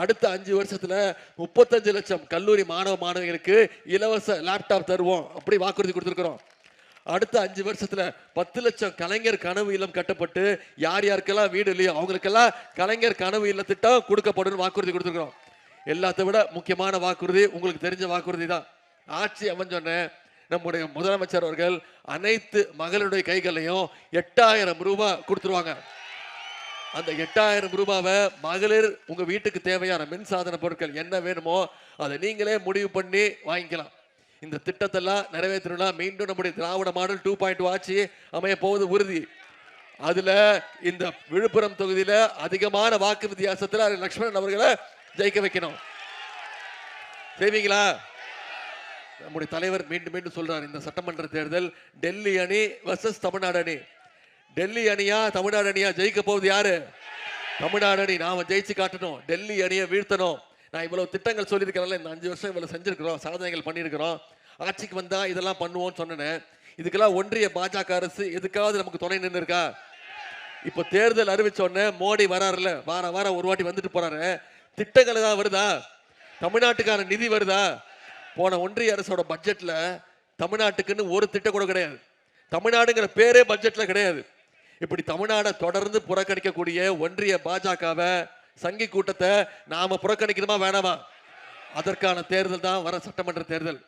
அடுத்த 5 வருஷத்துல 35 லட்சம் கல்லூரி மாணவ மாணவிகளுக்கு இலவச லேப்டாப் தருவோம், அப்படி வாக்குறுதி கொடுத்திருக்கிறோம். அடுத்த 5 வருஷத்துல 10 லட்சம் கலைஞர் கனவு இல்லம் கட்டப்பட்டு யார் யாருக்கெல்லாம் வீடு இல்லையோ அவங்களுக்கெல்லாம் கலைஞர் கனவு இல்ல திட்டம் கொடுக்கப்படும் வாக்குறுதி கொடுத்திருக்கிறோம். எல்லாத்தை விட முக்கியமான வாக்குறுதி உங்களுக்கு தெரிஞ்ச வாக்குறுதி தான். ஆட்சி அமைஞ்சோன்னே நம்முடைய முதலமைச்சர் அவர்கள் அனைத்து மகளிருடைய கைகளையும் 8000 ரூபாய் கொடுத்துருவாங்க. அந்த 8000 ரூபாவை மகளிர் உங்க வீட்டுக்கு தேவையான மின்சாதன பொருட்கள் என்ன வேணுமோ அதை நீங்களே முடிவு பண்ணி வாங்கிக்கலாம். இந்த திட்டத்தெல்லாம் நிறைவேற்றணும்னா மீண்டும் நம்முடைய திராவிட மாடல் 2.0 ஆட்சி அமைய போவது உறுதி. அதுல இந்த விழுப்புரம் தொகுதியில அதிகமான வாக்கு வித்தியாசத்துல லட்சுமணன் அவர்களை ஜெயிக்க வைக்கணும். செய்வீங்களா? நம்முடைய தலைவர் மீண்டும் மீண்டும் சொல்றார், இந்த சட்டமன்ற தேர்தல் டெல்லி அணி வர்சஸ் தமிழ்நாடு அணி. டெல்லி அணியா தமிழ்நாடு அணியா ஜெயிக்க போகுது யாரு? தமிழ்நாடு அணி. நாம ஜெயிச்சு காட்டணும், டெல்லி அணியை வீழ்த்தணும். நான் இவ்வளவு திட்டங்கள் சொல்லியிருக்கிறேன்ல, இந்த 5 வருஷம் இவ்வளவு செஞ்சிருக்கிறோம், சாதனைகள் பண்ணியிருக்கிறோம், ஆட்சிக்கு வந்தா இதெல்லாம் பண்ணுவோம்னு சொன்னேன். இதுக்கெல்லாம் ஒன்றிய பாஜக அரசு எதுக்காவது நமக்கு துணை நின்று இருக்கா? இப்ப தேர்தல் அறிவிச்ச உடனே மோடி வராருல, வாரம் ஒரு வாட்டி வந்துட்டு போறாரு, திட்டங்கள் ஏதாவது வருதா? தமிழ்நாட்டுக்கான நிதி வருதா? போன ஒன்றிய அரசோட பட்ஜெட்ல தமிழ்நாட்டுக்குன்னு ஒரு திட்டம் கூட கிடையாது. தமிழ்நாடுங்கிற பேரே பட்ஜெட்ல கிடையாது. இப்படி தமிழ்நாடை தொடர்ந்து புறக்கணிக்கக்கூடிய ஒன்றிய பாஜகவை, சங்கி கூட்டத்தை நாம புறக்கணிக்கணுமா வேணாமா? அதற்கான தேர்தல் தான் வர சட்டமன்ற தேர்தல்.